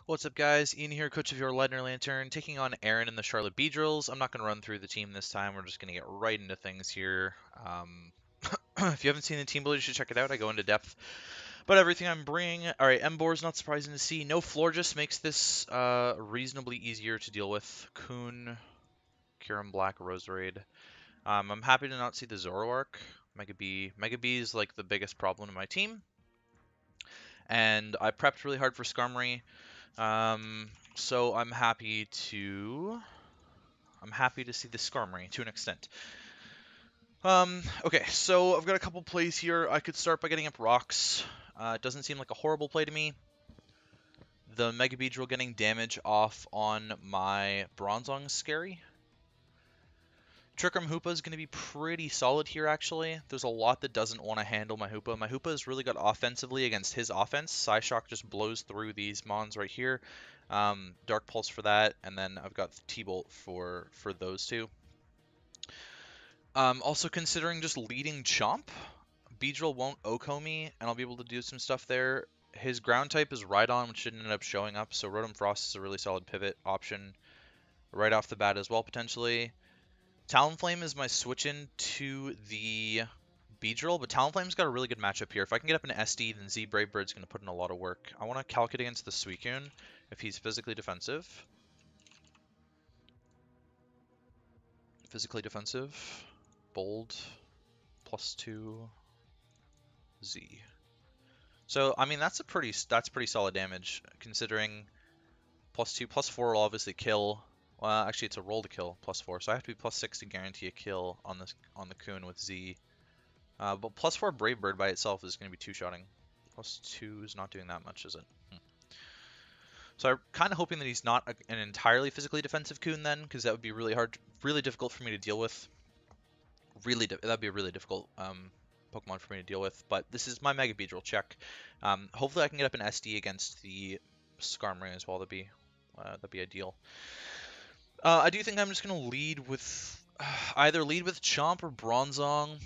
What's up, guys? Ian here, coach of your Ladner Lanturn, taking on Erin and the Charlotte Beedrills. I'm not going to run through the team this time. We're just going to get right into things here. If you haven't seen the team build, you should check it out. I go into depth about everything I'm bringing. All right, Emboar's not surprising to see. No Florges makes this reasonably easier to deal with. Coon, Kyurem-Black, Roserade. I'm happy to not see the Zoroark. Mega B is like the biggest problem in my team. And I prepped really hard for Skarmory. So I'm happy to see the Skarmory to an extent. Okay, so I've got a couple plays here. I could start by getting up rocks. It doesn't seem like a horrible play to me. The Mega Beedrill getting damage off on my Bronzong is scary. Trick-Room Hoopa is going to be pretty solid here, actually. There's a lot that doesn't want to handle my Hoopa. My Hoopa is really good offensively against his offense. Psyshock just blows through these Mons right here. Dark Pulse for that, and then I've got the T-Bolt for those two. Also considering just leading Chomp. Beedrill won't Oko me, and I'll be able to do some stuff there. His ground type is Rhydon, which didn't end up showing up, so Rotom-Frost is a really solid pivot option right off the bat as well, potentially. Talonflame is my switch in to the Beedrill, but Talonflame's got a really good matchup here. If I can get up an SD, then Z Brave Bird's going to put in a lot of work. I want to calculate against the Suicune if he's physically defensive. Physically defensive. Bold. +2. Z. So, I mean, that's pretty solid damage, considering +2, +4 will obviously kill. Well, actually, it's a roll to kill, +4, so I have to be +6 to guarantee a kill on the Coon with Z. But +4 Brave Bird by itself is going to be two-shotting. +2 is not doing that much, is it? So I'm kind of hoping that he's not an entirely physically defensive Coon then, because that would be really difficult for me to deal with. That'd be a really difficult Pokemon for me to deal with. But this is my Mega Beedrill check. Hopefully I can get up an SD against the Skarmory as well. That'd be ideal. I do think I'm just gonna lead with either Chomp or Bronzong.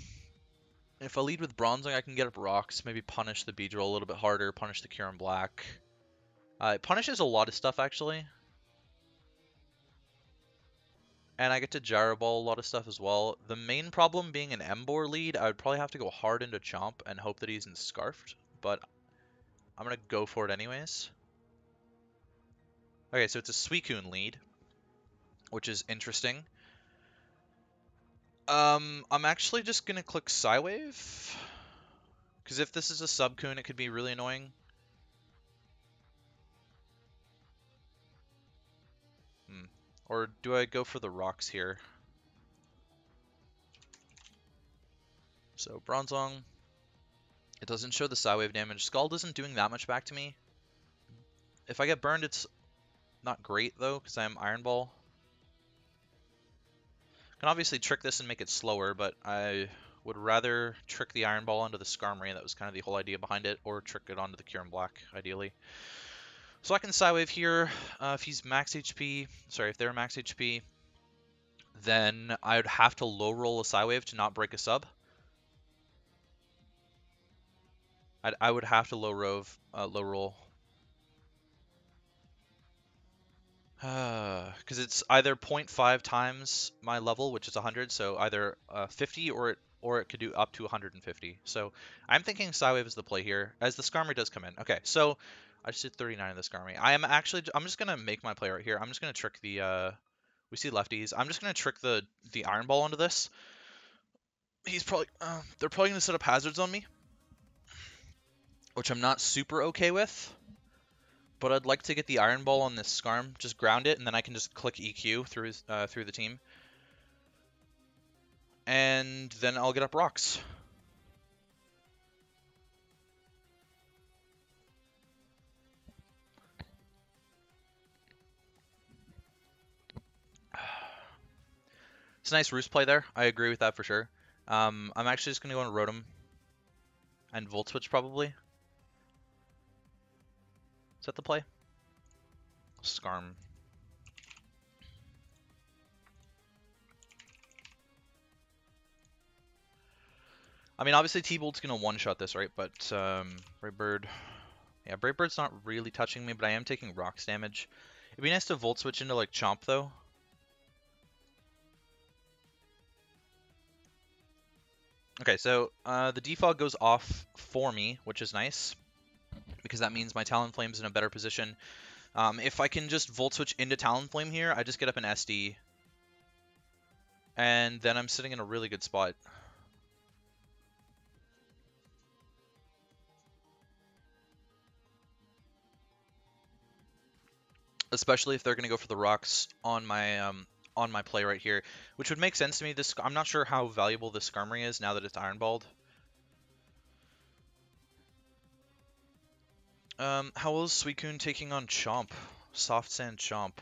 If I lead with Bronzong, I can get up rocks, maybe punish the Beedrill a little bit harder, punish the Kyurem-Black. It punishes a lot of stuff, actually. And I get to Gyro Ball a lot of stuff as well. The main problem being an Emboar lead, I would probably have to go hard into Chomp and hope that he's Scarfed, but I'm going to go for it anyways. Okay, so it's a Suicune lead, which is interesting. I'm actually just going to click Psywave, because if this is a Subcoon, it could be really annoying. Or do I go for the rocks here? So Bronzong. It doesn't show the Psywave damage. Scald isn't doing that much back to me. If I get burned, it's not great though, because I am Iron Ball. Can obviously trick this and make it slower, but I would rather trick the Iron Ball onto the Skarmory. That was kind of the whole idea behind it, or trick it onto the Kyurem-Black, ideally. So I can Psywave here. If he's max HP, sorry, if they're max HP, then I would have to low roll a Psywave to not break a sub. I would have to low roll. Because it's either 0.5 times my level, which is 100, so either 50 or it could do up to 150. So I'm thinking Psywave is the play here, as the Skarmory does come in. Okay, so I just did 39 of the Skarmory. I'm just gonna make my play right here. I'm just gonna trick the we see lefties. I'm just gonna trick the Iron Ball onto this. He's probably they're probably gonna set up hazards on me, which I'm not super okay with. But I'd like to get the Iron Ball on this Skarm, just ground it, and then I can just click EQ through the team. And then I'll get up rocks. It's a nice Roost play there. I agree with that for sure. I'm actually just going to go on Rotom and Volt Switch probably. Is that the play? Skarm. I mean, obviously T-Bolt's going to one-shot this, right? But Brave Bird, Yeah, Brave Bird's not really touching me, but I am taking rocks damage. It'd be nice to Volt Switch into, like, Chomp, though. Okay, so the defog goes off for me, which is nice, because that means my Talonflame's in a better position. If I can just Volt Switch into Talonflame here, I just get up an SD, and then I'm sitting in a really good spot. Especially if they're going to go for the rocks on my play right here, which would make sense to me. I'm not sure how valuable this Skarmory is now that it's Iron Balled. How well is Suicune taking on Chomp? Soft Sand Chomp.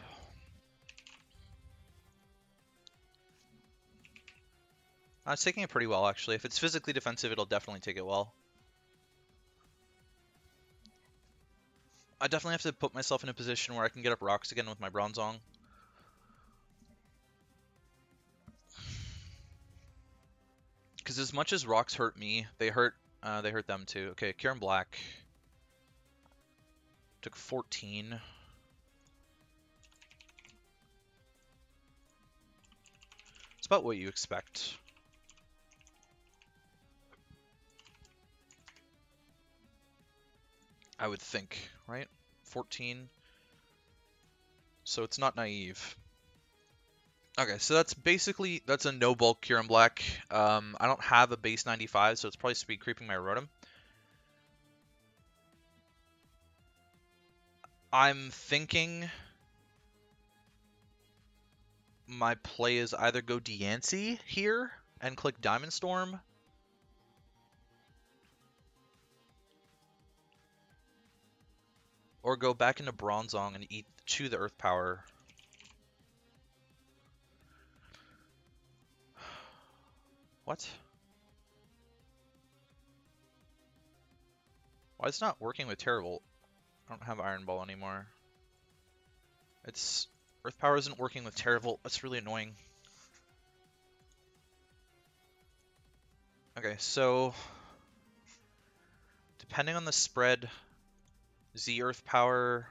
It's taking it pretty well, actually. If it's physically defensive, it'll definitely take it well. I definitely have to put myself in a position where I can get up rocks again with my Bronzong. Because as much as rocks hurt me, they hurt them too. Okay, Kyurem-Black took 14. It's about what you expect. I would think, right? 14. So it's not naive. Okay, so that's a no bulk Kyurem-Black. I don't have a base 95, so it's probably speed creeping my Rotom. I'm thinking my play is either go Diancie here and click Diamond Storm, or go back into Bronzong and chew the Earth Power. What? Why is it not working with Terravolt? I don't have Iron Ball anymore. Earth Power isn't working with Terravolt. That's really annoying. Okay, so depending on the spread, Z Earth Power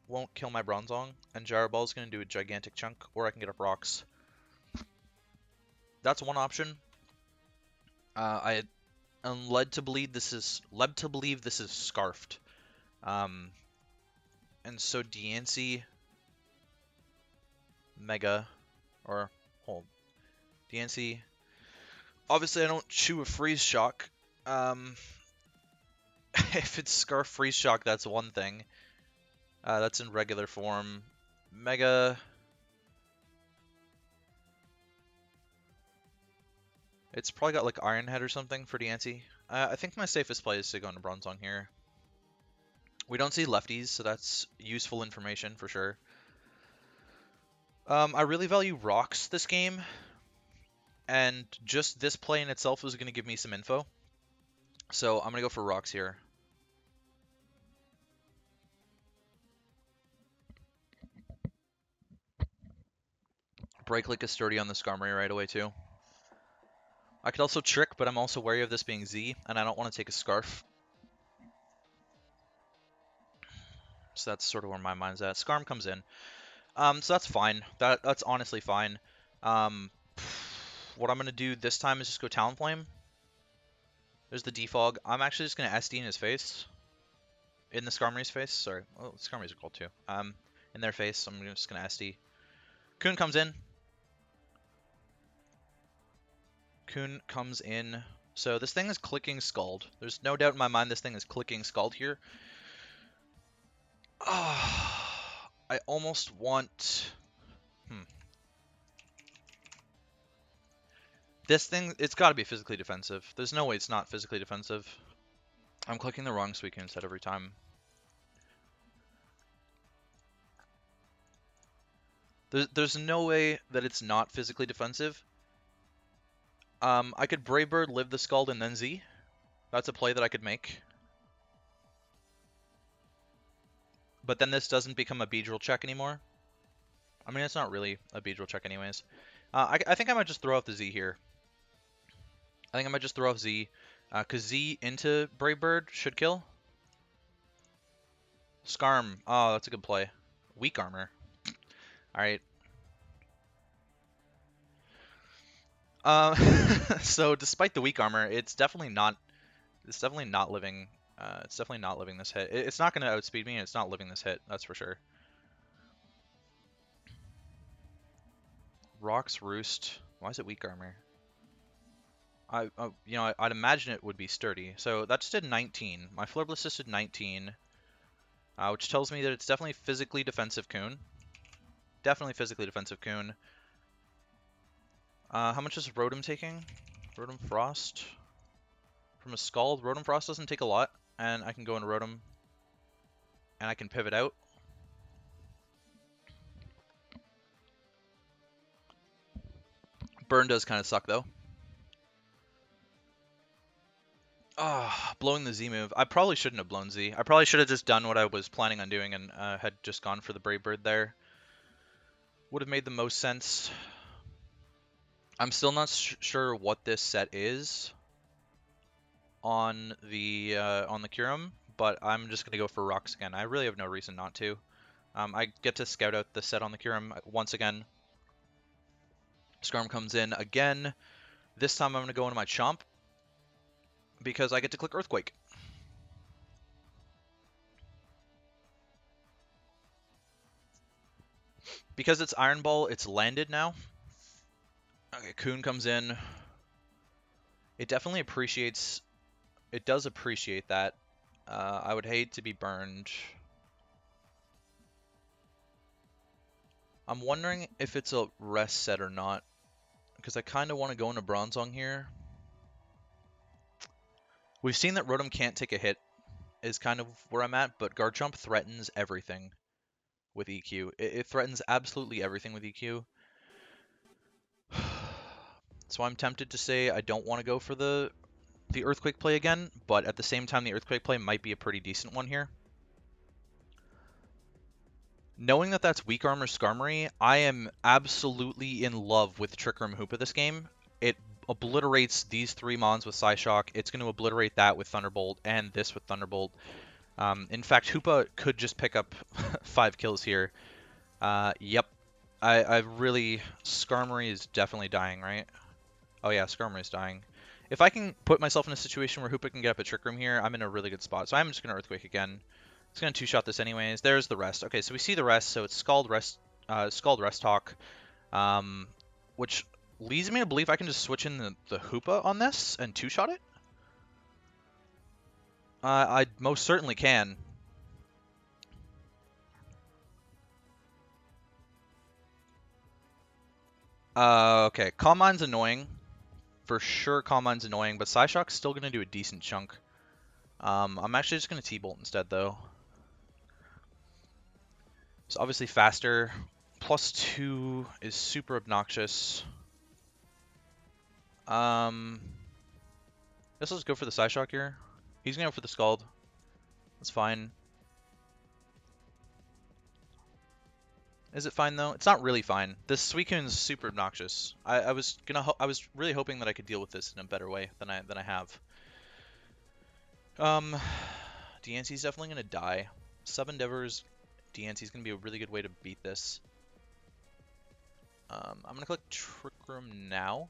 won't kill my Bronzong, and Gyro Ball is going to do a gigantic chunk, or I can get up rocks. That's one option. I am led to believe this is Scarfed. And so Diancie, Mega, or hold, Diancie. Obviously, I don't chew a Freeze Shock. If it's Scarf Freeze Shock, that's one thing. That's in regular form. Mega. It's probably got like Iron Head or something for Diancie. I think my safest play is to go into Bronzong here. We don't see lefties, so that's useful information for sure. I really value rocks this game, and just this play in itself is going to give me some info. So I'm going to go for rocks here. Break like a sturdy on the Skarmory right away too. I could also trick, but I'm also wary of this being Z, and I don't want to take a Scarf. So that's sort of where my mind's at. Skarm comes in. So that's fine. That's honestly fine. What I'm going to do this time is just go Talonflame. There's the defog. I'm actually just going to SD in his face. In the Skarmory's face. Sorry. Oh, Skarmory's are called too. In their face, I'm just going to SD. Kun comes in. Kun comes in. So this thing is clicking Scald. There's no doubt in my mind this thing is clicking Scald here. I almost want... This thing, it's got to be physically defensive. There's no way it's not physically defensive. I'm clicking the wrong Suicune set every time. There's no way that it's not physically defensive. I could Brave Bird, live the Scald, and then Z. That's a play that I could make. But then this doesn't become a Beedrill check anymore. I mean, it's not really a Beedrill check anyways. I think I might just throw out the Z here. I think I might just throw off Z. 'Cause Z into Brave Bird should kill. Scarm. Oh, that's a good play. Weak armor. All right. So despite the weak armor, it's definitely not. It's definitely not living. It's definitely not living this hit. It's not going to outspeed me, and it's not living this hit. That's for sure. Rock's Roost. Why is it weak armor? I'd imagine it would be sturdy. So that just did 19. My Flurble Assist did 19, which tells me that it's definitely physically defensive Coon. Definitely physically defensive Coon. How much is Rotom taking? Rotom-Frost. From a Scald, Rotom-Frost doesn't take a lot, and I can go into Rotom, and I can pivot out. Burn does kind of suck, though. Ah, blowing the Z move. I probably shouldn't have blown Z. I probably should have just done what I was planning on doing and had just gone for the Brave Bird there. Would have made the most sense. I'm still not sure what this set is on the Kyurem, but I'm just gonna go for rocks again. I really have no reason not to. I get to scout out the set on the Kyurem once again. Scarm comes in again. This time I'm gonna go into my Chomp because I get to click Earthquake. Because it's Iron Ball, it's landed now. Okay, Coon comes in. It definitely appreciates. It does appreciate that. I would hate to be burned. I'm wondering if it's a rest set or not, because I kind of want to go into Bronzong here. We've seen that Rotom can't take a hit, is kind of where I'm at, but Garchomp threatens everything with EQ. It threatens absolutely everything with EQ. So I'm tempted to say I don't want to go for the Earthquake play again, but at the same time, the Earthquake play might be a pretty decent one here. Knowing that that's weak armor Skarmory, I am absolutely in love with Trick Room Hoopa this game. It obliterates these 3 mons with Psyshock. It's going to obliterate that with Thunderbolt and this with Thunderbolt. In fact, Hoopa could just pick up 5 kills here. Yep. I really... Skarmory is definitely dying, right? Oh yeah, Skarmory is dying. If I can put myself in a situation where Hoopa can get up a Trick Room here, I'm in a really good spot. So I'm just going to Earthquake again. It's going to 2-shot this anyways. There's the rest. Okay, so we see the rest. So it's Scald Rest Talk, which leads me to believe I can just switch in the Hoopa on this and 2-shot it. I most certainly can. Okay, Calm Mind's annoying. For sure, Calm Mind's annoying, but Psyshock's still going to do a decent chunk. I'm actually just going to T-Bolt instead, though. It's obviously faster. +2 is super obnoxious. Guess let's go for the Psyshock here. He's going to go for the Scald. That's fine. Is it fine though? It's not really fine. This Suicune is super obnoxious. I was really hoping that I could deal with this in a better way than I have. Deancey's definitely gonna die. Sub Endeavors, Deancey's gonna be a really good way to beat this. I'm gonna click Trick Room now.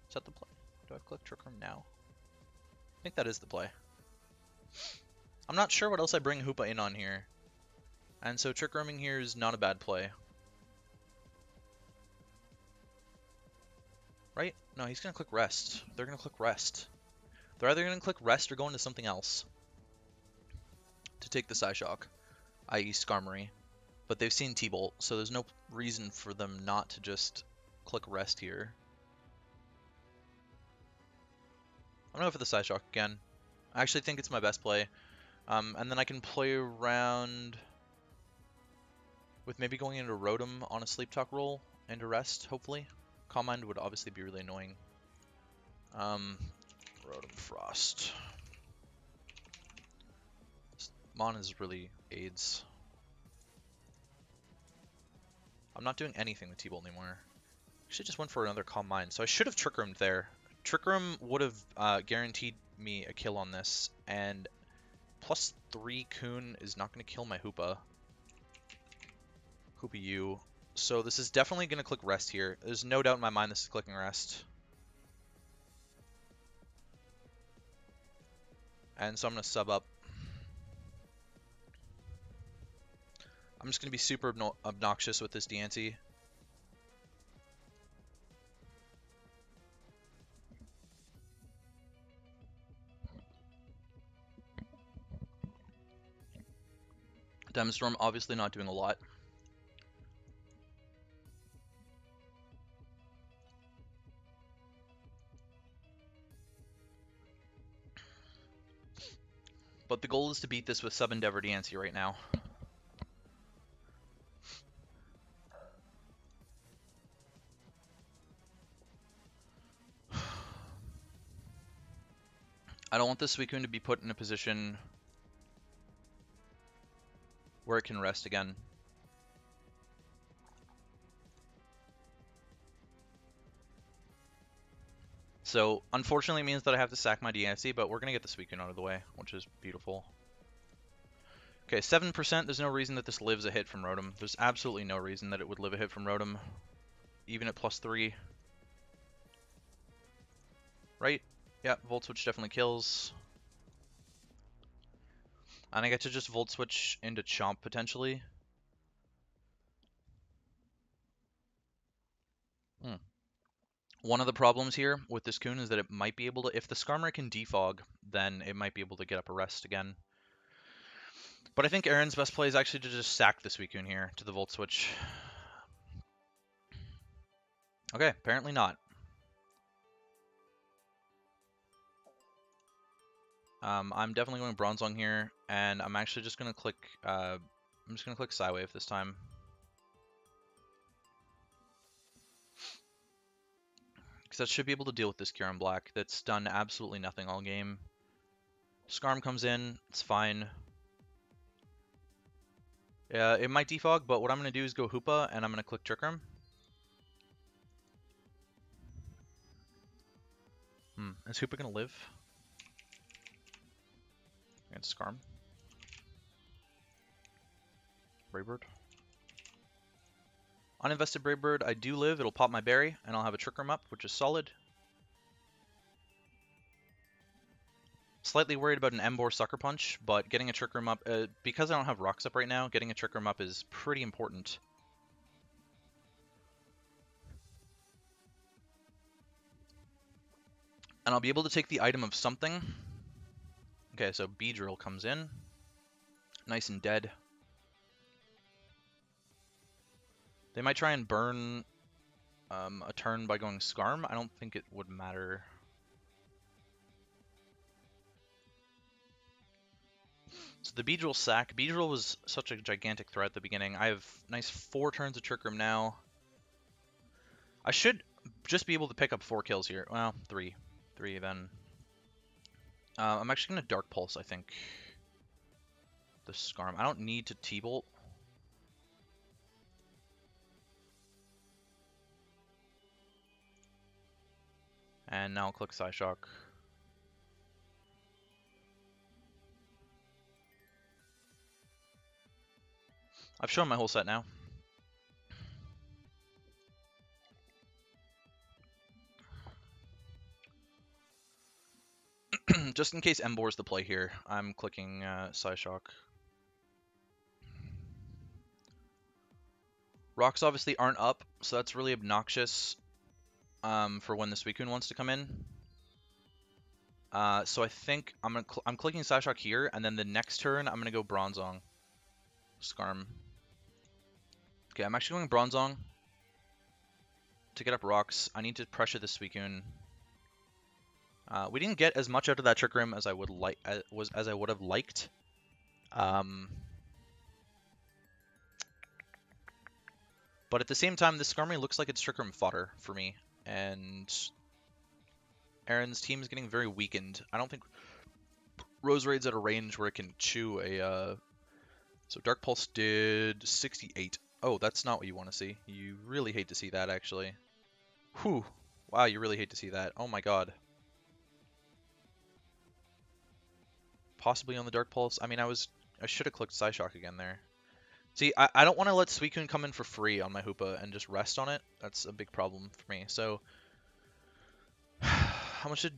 Is that the play? Do I click Trick Room now? I think that is the play. I'm not sure what else I bring Hoopa in on here. And so Trick Rooming here is not a bad play. Right? No, he's going to click Rest. They're going to click Rest. They're either going to click Rest or go into something else to take the Psyshock, i.e. Skarmory. But they've seen T-Bolt, so there's no reason for them not to just click Rest here. I'm going to go for the Psyshock again. I actually think it's my best play. And then I can play around with maybe going into Rotom on a Sleep Talk roll into Rest, hopefully. Calm Mind would obviously be really annoying. Rotom-Frost. Mon is really aids. I'm not doing anything with T-Bolt anymore. Should just went for another Calm Mind. So I should have Trick Roomed there. Trick Room would have guaranteed me a kill on this, and +3 Coon is not going to kill my Hoopa-U. So this is definitely going to click Rest here. There's no doubt in my mind this is clicking Rest. And so I'm going to sub up. I'm just going to be super obnoxious with this Diancie. Diamond Storm obviously not doing a lot. But the goal is to beat this with sub Endeavor Diancie right now. I don't want this Suicune to be put in a position where it can rest again. So, unfortunately, it means that I have to sack my Diancie, but we're going to get the Suicune out of the way, which is beautiful. Okay, 7%. There's no reason that this lives a hit from Rotom. There's absolutely no reason that it would live a hit from Rotom, even at +3. Right? Yeah, Volt Switch definitely kills. And I get to just Volt Switch into Chomp, potentially. One of the problems here with this Coon is that it might be able to, if the Skarmory can defog, then it might be able to get up a rest again. But I think Erin's best play is actually to just sack the Suicune here to the Volt Switch. Okay, apparently not. I'm definitely going Bronzong here, and I'm actually just gonna click. I'm just gonna click Psywave this time. Because that should be able to deal with this Kyurem-Black that's done absolutely nothing all game. Skarm comes in, it's fine. Yeah, it might defog, but what I'm going to do is go Hoopa, and I'm going to click Trick Room. Is Hoopa going to live? Against Skarm. Braybird. Uninvested Braybird, I do live, it'll pop my berry, and I'll have a Trick Room up, which is solid. Slightly worried about an Emboar Sucker Punch, but getting a Trick Room up, because I don't have Rocks up right now, getting a Trick Room up is pretty important. And I'll be able to take the item of something. Okay, so Beedrill comes in. Nice and dead. They might try and burn a turn by going Skarm. I don't think it would matter. So the Beedrill sack. Beedrill was such a gigantic threat at the beginning. I have nice 4 turns of Trick Room now. I should just be able to pick up 4 kills here. Well, 3. 3 then. I'm actually going to Dark Pulse, I think. The Skarm. I don't need to T-Bolt. And now I'll click Psyshock. I've shown my whole set now. Just in case Emboar's the play here, I'm clicking Psyshock. Rocks obviously aren't up, so that's really obnoxious for when the Suicune wants to come in. So I think I'm clicking Psyshock here, and then the next turn I'm gonna go Bronzong. Skarm. Okay, I'm actually going Bronzong to get up Rocks. I need to pressure the Suicune. We didn't get as much out of that Trick Room as I would like, as I would have liked. But at the same time, this Skarmory looks like it's Trick Room fodder for me, and Erin's team is getting very weakened. I don't think Roserade's at a range where it can chew a. So Dark Pulse did 68. Oh, that's not what you want to see. You really hate to see that, actually. Whew. Wow, you really hate to see that. Oh my god. Possibly on the Dark Pulse. I mean, I should have clicked Psyshock again there. See, I don't want to let Suicune come in for free on my Hoopa and just rest on it. That's a big problem for me. So, how much did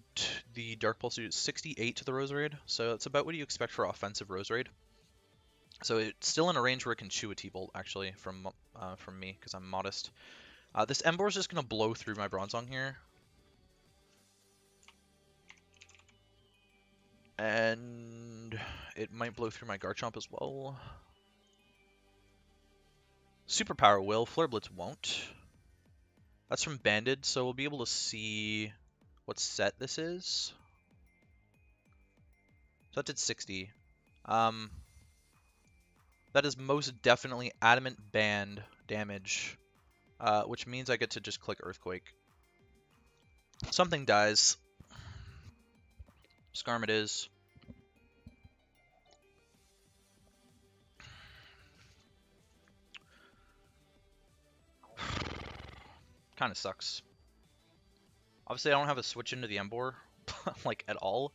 the Dark Pulse do? 68 to the Roserade. So that's about what you expect for offensive Roserade. So it's still in a range where it can chew a T-Bolt, actually, from me, because I'm modest. This Emboar is just going to blow through my Bronzong here. And it might blow through my Garchomp as well. Superpower will, Flare Blitz won't. That's from Banded, so we'll be able to see what set this is. So that did 60. That is most definitely Adamant Band damage, which means I get to just click Earthquake. Something dies. Skarm it is. Kind of sucks. Obviously, I don't have a switch into the Emboar, like, at all.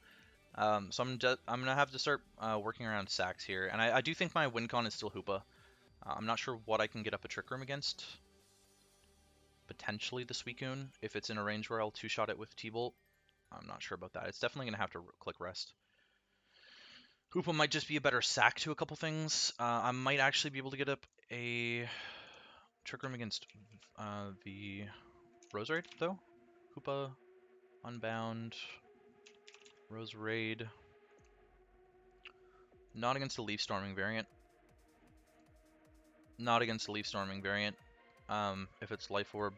So I'm gonna have to start working around sacks here. And I do think my win con is still Hoopa. I'm not sure what I can get up a Trick Room against. Potentially the Suicune, if it's in a range where I'll two-shot it with T-Bolt. I'm not sure about that. It's definitely gonna have to click Rest. Hoopa might just be a better sack to a couple things. I might actually be able to get up a Trick Room against the Roserade, though. Hoopa-Unbound, Roserade. Not against the Leaf Storming variant. Not against the Leaf Storming variant. If it's Life Orb.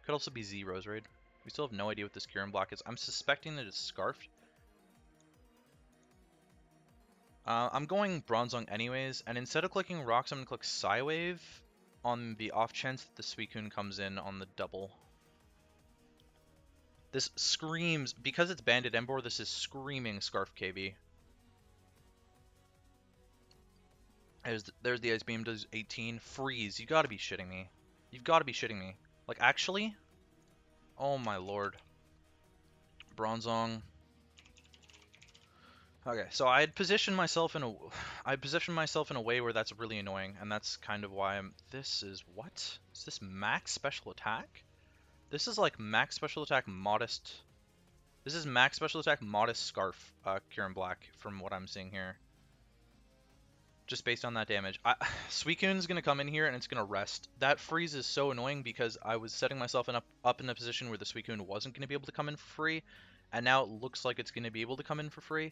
Could also be Z Roserade. We still have no idea what this Kyurem-Black is. I'm suspecting that it's Scarfed. I'm going Bronzong anyways, and instead of clicking Rocks, I'm going to click Psywave on the off chance that the Suicune comes in on the double. This screams, because it's Banded Emboar, this is screaming Scarf KB. There's the Ice Beam, does 18. Freeze, you gotta be shitting me. You've gotta be shitting me. Like, actually? Oh my lord. Bronzong. Okay, so I positioned myself in a way where that's really annoying, and that's kind of why I'm. This is what? Is this max special attack? This is like max special attack modest. This is max special attack modest Scarf, Kyurem-Black from what I'm seeing here. Just based on that damage. Suicune's gonna come in here and it's gonna rest. That freeze is so annoying because I was setting myself up in a position where the Suicune wasn't gonna be able to come in for free, and now it looks like it's gonna be able to come in for free.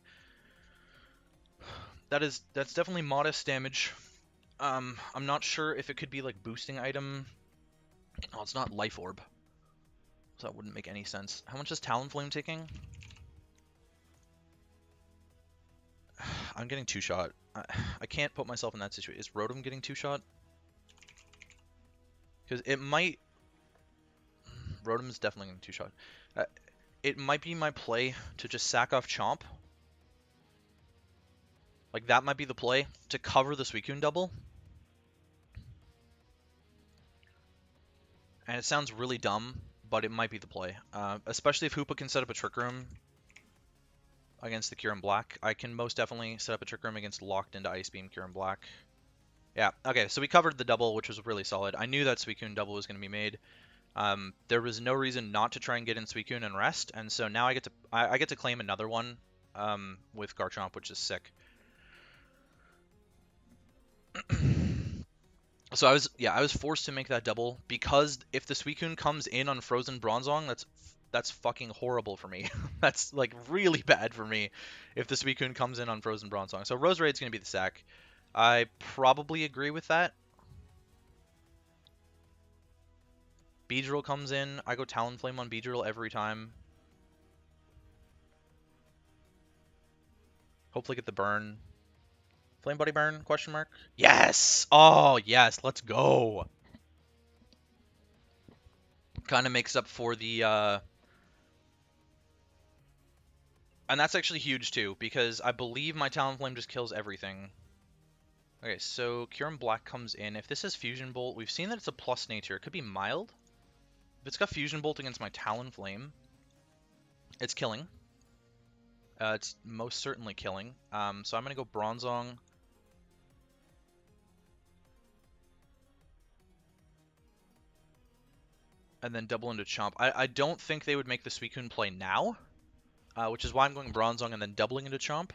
That's definitely modest damage. I'm not sure if it could be like boosting item. Oh, it's not Life Orb, so that wouldn't make any sense. How much is Talonflame taking? I'm getting two-shot. I can't put myself in that situation. Is Rotom getting two-shot? Because it might... Rotom is definitely getting two-shot. It might be my play to just sack off Chomp. Like, that might be the play to cover the Suicune double. And it sounds really dumb, but it might be the play. Especially if Hoopa can set up a Trick Room against the Kyurem-Black. I can most definitely set up a Trick Room against locked into Ice Beam Kyurem-Black. Yeah, okay, so we covered the double, which was really solid. I knew that Suicune double was going to be made. There was no reason not to try and get in Suicune and rest, and so now I get to claim another one with Garchomp, which is sick. So I was forced to make that double because if the Suicune comes in on Frozen Bronzong, that's fucking horrible for me. That's like really bad for me if the Suicune comes in on Frozen Bronzong. So Roserade's gonna be the sack. I probably agree with that. Beedrill comes in. I go Talonflame on Beedrill every time. Hopefully get the burn. Flame Buddy burn? Question mark. Yes! Oh yes, let's go. Kind of makes up for the and that's actually huge too, because I believe my Talonflame just kills everything. Okay, so Kyurem-Black comes in. If this is Fusion Bolt, we've seen that it's a plus nature. It could be mild. If it's got Fusion Bolt against my Talonflame, it's killing. It's most certainly killing. So I'm going to go Bronzong. And then double into Chomp. I don't think they would make the Suicune play now, which is why I'm going Bronzong and then doubling into Chomp.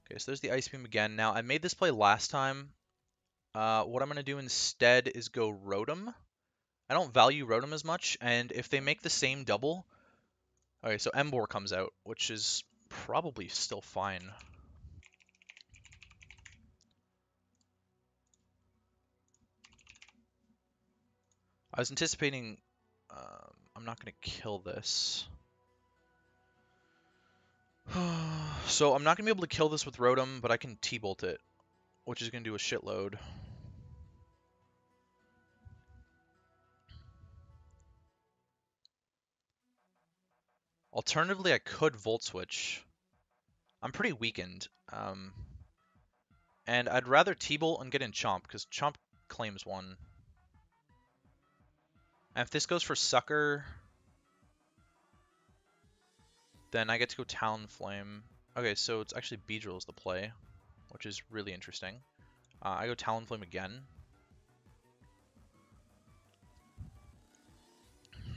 Okay, so there's the Ice Beam again. Now, I made this play last time. What I'm going to do instead is go Rotom. I don't value Rotom as much, and if they make the same double... Okay, so Emboar comes out, which is probably still fine. I was anticipating... I'm not going to kill this. So I'm not going to be able to kill this with Rotom, but I can T-Bolt it, which is going to do a shitload. Alternatively, I could Volt Switch. I'm pretty weakened. And I'd rather T-Bolt and get in Chomp, because Chomp claims one. And if this goes for Sucker, then I get to go Talonflame. Okay, so it's actually Beedrills the play, which is really interesting. I go Talonflame again.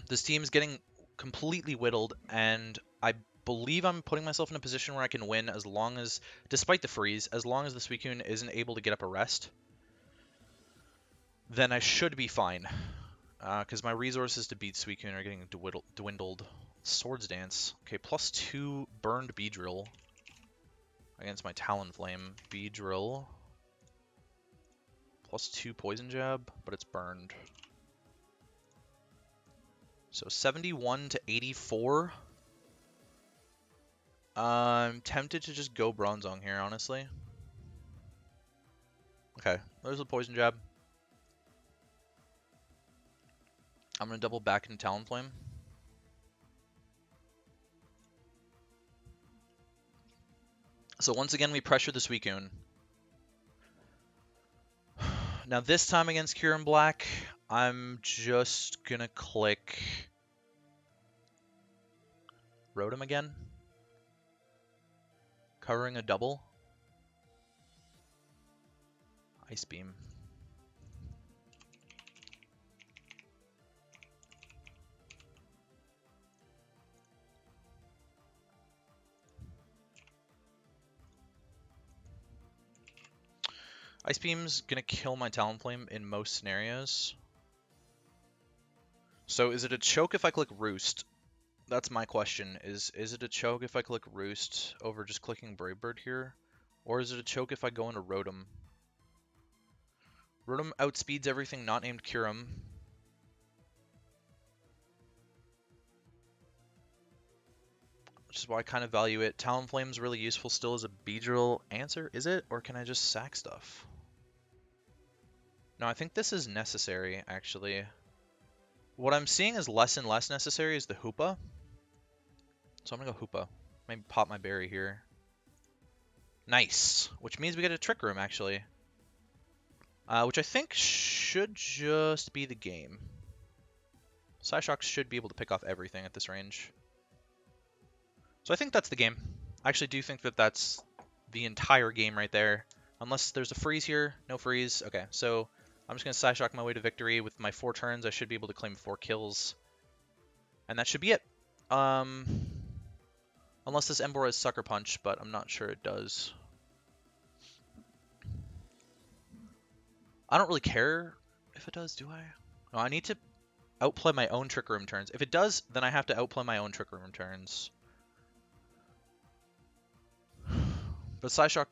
This team's getting completely whittled, and I believe I'm putting myself in a position where I can win as long as, despite the freeze, as long as the Suicune isn't able to get up a rest, then I should be fine. Because my resources to beat Suicune are getting dwindled. Swords Dance. Okay, +2 burned Beedrill against my Talonflame. Beedrill. +2 Poison Jab, but it's burned. So 71 to 84. I'm tempted to just go Bronzong here, honestly. Okay, there's a Poison Jab. I'm going to double back into Talonflame. So once again, we pressure the Suicune. Now this time against Kyurem-Black, I'm just going to click Rotom again. Covering a double. Ice Beam. Ice Beam's gonna kill my Talonflame in most scenarios. So is it a choke if I click Roost? That's my question. Is it a choke if I click Roost over just clicking Brave Bird here? Or is it a choke if I go into Rotom? Rotom outspeeds everything not named Kyurem. Which is why I kind of value it. Talonflame's really useful still as a Beedrill answer, is it? Or can I just sack stuff? No, I think this is necessary, actually. What I'm seeing is less and less necessary is the Hoopa. So I'm gonna go Hoopa. Maybe pop my berry here. Nice. Which means we get a Trick Room, actually. Which I think should just be the game. Psyshock should be able to pick off everything at this range. So I think that's the game. I actually do think that that's the entire game right there. Unless there's a freeze here. No freeze. Okay, so I'm just going to Psyshock my way to victory. With my 4 turns, I should be able to claim 4 kills. And that should be it. Unless this Emboar has Sucker Punch, but I'm not sure it does. I don't really care if it does, do I? No, I need to outplay my own Trick Room turns. If it does, then I have to outplay my own Trick Room turns. But Psyshock,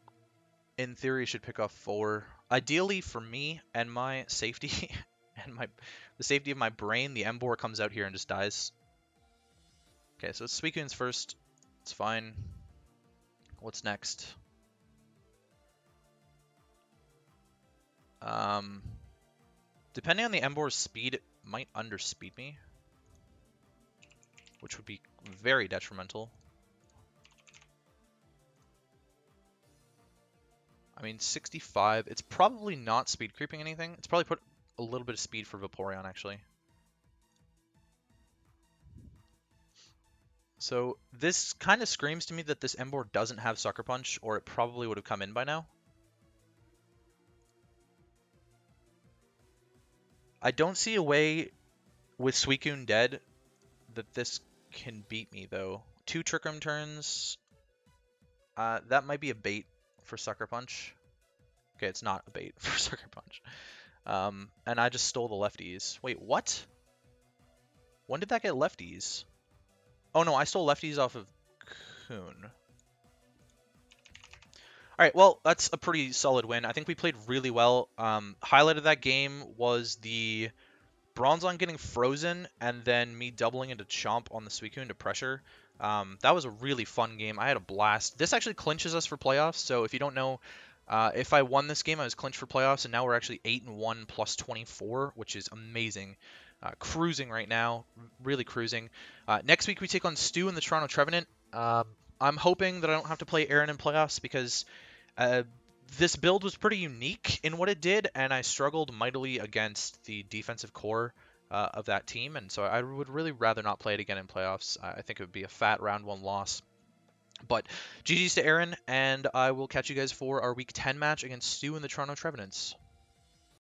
in theory, should pick off 4. Ideally, for me and my safety, and the safety of my brain, the Emboar comes out here and just dies. Okay, so it's Suicune's first. It's fine. What's next? Depending on the Emboar's speed, it might underspeed me, which would be very detrimental. I mean, 65, it's probably not speed creeping anything. It's probably put a little bit of speed for Vaporeon, actually. So this kind of screams to me that this M board doesn't have Sucker Punch, or it probably would have come in by now. I don't see a way with Suicune dead that this can beat me, though. 2 Trick Room turns. That might be a bait for Sucker Punch. Okay, it's not a bait for Sucker Punch. And I just stole the lefties. Wait, what? When did that get lefties? Oh no, I stole lefties off of Coon. Alright, well, that's a pretty solid win. I think we played really well. Highlight of that game was the Bronzong getting frozen and then me doubling into Chomp on the Suicune to pressure. That was a really fun game. I had a blast. This actually clinches us for playoffs, so if you don't know, if I won this game, I was clinched for playoffs, and now we're actually 8-1 plus 24, which is amazing. Cruising right now, really cruising. Next week we take on Stu in the Toronto Trevenant. I'm hoping that I don't have to play Erin in playoffs because this build was pretty unique in what it did, and I struggled mightily against the defensive core of that team, and so I would really rather not play it again in playoffs. I think it would be a fat round 1 loss. But GG's to Erin, and I will catch you guys for our Week 10 match against Stu in the Toronto Trevenants.